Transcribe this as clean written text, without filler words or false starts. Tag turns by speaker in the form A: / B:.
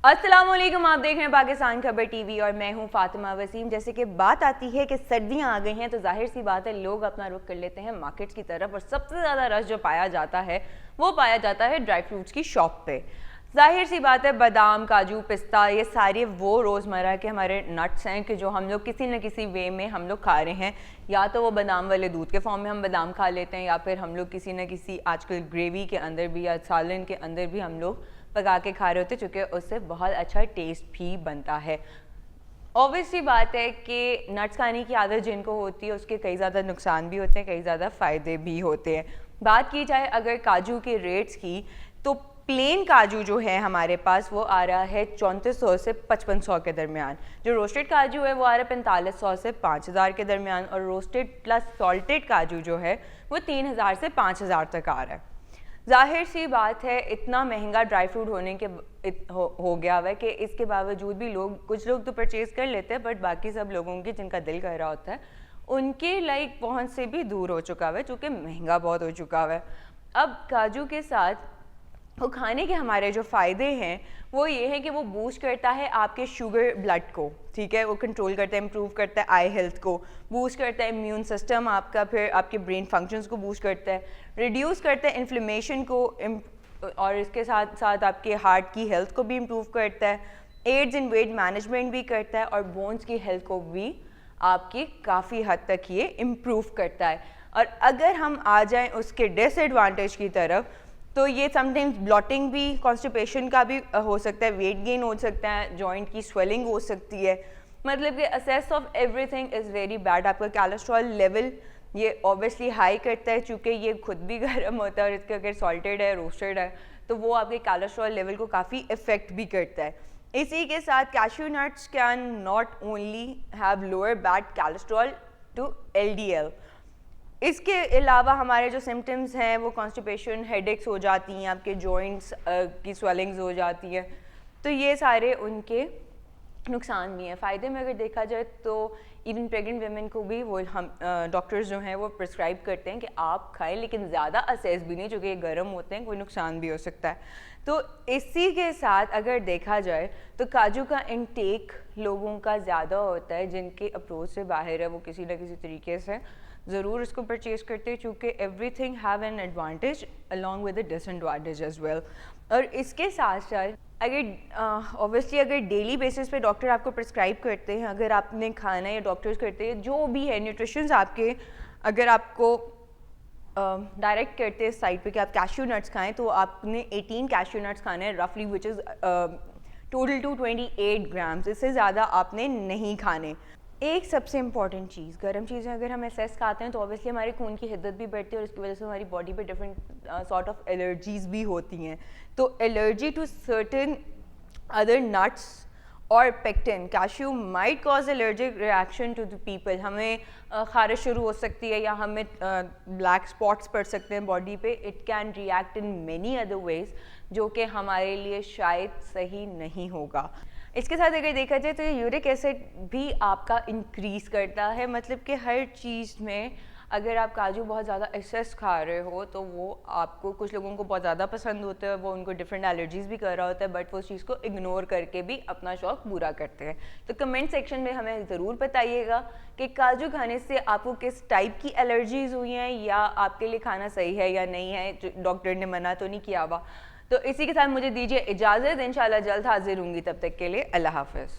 A: السلام علیکم، آپ دیکھ رہے ہیں پاکستان خبر ٹی وی اور میں ہوں فاطمہ وسیم۔ جیسے کہ بات آتی ہے کہ سردیاں آ گئی ہیں تو ظاہر سی بات ہے لوگ اپنا رخ کر لیتے ہیں مارکیٹس کی طرف، اور سب سے زیادہ رش جو پایا جاتا ہے وہ پایا جاتا ہے ڈرائی فروٹس کی شاپ پہ۔ ظاہر سی بات ہے بادام، کاجو، پستہ، یہ سارے وہ روزمرہ کے ہمارے نٹس ہیں کہ جو ہم لوگ کسی نہ کسی وے میں ہم لوگ کھا رہے ہیں، یا تو وہ بادام والے دودھ کے فارم میں ہم بادام کھا لیتے ہیں، یا پھر ہم لوگ کسی نہ کسی آج کل گریوی کے اندر بھی یا سالن کے اندر بھی ہم لوگ پکا کے کھا رہے ہوتے ہیں، چونکہ اس سے بہت اچھا ٹیسٹ بھی بنتا ہے۔ اوبویسلی بات ہے کہ نٹس کھانے کی عادت جن کو ہوتی ہے اس کے کئی زیادہ نقصان بھی ہوتے ہیں، کئی زیادہ فائدے بھی ہوتے ہیں۔ بات کی جائے اگر کاجو کے ریٹس کی، تو پلین کاجو جو ہے ہمارے پاس وہ آ رہا ہے 3400 سے 5500 کے درمیان، جو روسٹڈ کاجو ہے وہ آ رہا ہے 4500 سے 5000 کے درمیان، اور روسٹڈ پلس سالٹڈ کاجو جو ہے وہ 3000 سے 5000 تک آ رہا ہے۔ ظاہر سی بات ہے اتنا مہنگا ڈرائی فروٹ ہونے کے ہو گیا ہوا ہے کہ اس کے باوجود بھی کچھ لوگ تو پرچیز کر لیتے ہیں، بٹ باقی سب لوگوں کی جن کا دل کر رہا ہوتا ہے ان کے لائک پہنچ سے بھی دور ہو چکا ہوا ہے، چونکہ مہنگا بہت ہو چکا ہوا ہے۔ اب کاجو کے ساتھ وہ کھانے کے ہمارے جو فائدے ہیں وہ یہ ہے کہ وہ بوسٹ کرتا ہے آپ کے شوگر بلڈ کو، ٹھیک ہے، وہ کنٹرول کرتا ہے، امپروو کرتا ہے آئی ہیلتھ کو، بوسٹ کرتا ہے امیون سسٹم آپ کا، پھر آپ کے برین فنکشنز کو بوسٹ کرتا ہے، ریڈیوس کرتا ہے انفلیمیشن کو، اور اس کے ساتھ ساتھ آپ کے ہارٹ کی ہیلتھ کو بھی امپروو کرتا ہے، ایڈز ان ویٹ مینجمنٹ بھی کرتا ہے، اور بونز کی ہیلتھ کو بھی آپ کی کافی حد تک یہ امپروو کرتا ہے۔ اور اگر ہم آ جائیں اس کے ڈس ایڈوانٹیج کی طرف، تو یہ سم ٹائمز بلوٹنگ بھی، کانسٹیپیشن کا بھی ہو سکتا ہے، ویٹ گین ہو سکتا ہے، جوائنٹ کی سویلنگ ہو سکتی ہے، مطلب کہ assess of every thing is very bad. آپ کا کولیسٹرول لیول یہ اوبیسلی ہائی کرتا ہے، چونکہ یہ خود بھی گرم ہوتا ہے، اور اس کے اگر سالٹیڈ ہے، روسٹڈ ہے، تو وہ آپ کے کولیسٹرول لیول کو کافی افیکٹ بھی کرتا ہے۔ اسی کے ساتھ cashew nuts can not only have lower bad cholesterol to LDL، اس کے علاوہ ہمارے جو سمٹمز ہیں وہ کانسٹیپیشن، ہیڈ ایکس ہو جاتی ہیں، آپ کے جوائنٹس کی سویلنگز ہو جاتی ہیں، تو یہ سارے ان کے نقصان بھی ہیں۔ فائدے میں اگر دیکھا جائے تو ایون پریگننٹ ویمن کو بھی وہ ہم ڈاکٹرز جو ہیں وہ پرسکرائب کرتے ہیں کہ آپ کھائیں، لیکن زیادہ اسیس بھی نہیں، چونکہ یہ گرم ہوتے ہیں، کوئی نقصان بھی ہو سکتا ہے۔ تو اسی کے ساتھ اگر دیکھا جائے تو کاجو کا انٹیک لوگوں کا زیادہ ہوتا ہے جن کے اپروچ سے باہر ہے، وہ کسی نہ کسی طریقے سے ضرور اس کو پرچیز کرتے ہیں، چونکہ every thing have an advantage along with a disadvantage as well۔ اور اس کے ساتھ ساتھ اگر اوبیسلی اگر ڈیلی بیسس پہ ڈاکٹر آپ کو پرسکرائب کرتے ہیں، اگر آپ نے کھانا یا ڈاکٹرز کرتے ہیں جو بھی ہے نیوٹریشنز آپ کے، اگر آپ کو ڈائریکٹ کرتے ہیں سائٹ پہ کہ آپ کیشیو نٹس کھائیں، تو آپ نے 18 کیشیو نٹس کھانے ہیں رفلی، وچ از ٹوٹل ٹو 28 گرامز، اس سے زیادہ آپ نے نہیں کھانے۔ ایک سب سے امپورٹنٹ چیز، گرم چیزیں اگر ہم ایسیس کھاتے ہیں تو اوبیسلی ہمارے خون کی حدت بھی بڑھتی ہے، اور اس کی وجہ سے ہماری باڈی پہ ڈفرینٹ سارٹ آف الرجیز بھی ہوتی ہیں۔ تو allergy to certain other nuts اور pecan, cashew might cause allergic reaction to the people, ہمیں خارش شروع ہو سکتی ہے، یا ہمیں بلیک اسپاٹس پڑ سکتے ہیں باڈی پہ، it can react in many other ways, جو کہ ہمارے لیے شاید صحیح نہیں ہوگا۔ اس کے ساتھ اگر دیکھا جائے تو یہ یورک ایسڈ بھی آپ کا انکریز کرتا ہے، مطلب کہ ہر چیز میں اگر آپ کاجو بہت زیادہ ایکسیس کھا رہے ہو تو وہ آپ کو، کچھ لوگوں کو بہت زیادہ پسند ہوتا ہے، وہ ان کو ڈفرینٹ الرجیز بھی کر رہا ہوتا ہے، بٹ وہ اس چیز کو اگنور کر کے بھی اپنا شوق پورا کرتے ہیں۔ تو کمنٹ سیکشن میں ہمیں ضرور بتائیے گا کہ کاجو کھانے سے آپ کو کس ٹائپ کی الرجیز ہوئی ہیں، یا آپ کے لیے کھانا صحیح ہے یا نہیں ہے، ڈاکٹر نے منع تو نہیں کیا ہوا۔ تو اسی کے ساتھ مجھے دیجیے اجازت، انشاءاللہ جلد حاضر ہوں گی، تب تک کے لیے اللہ حافظ۔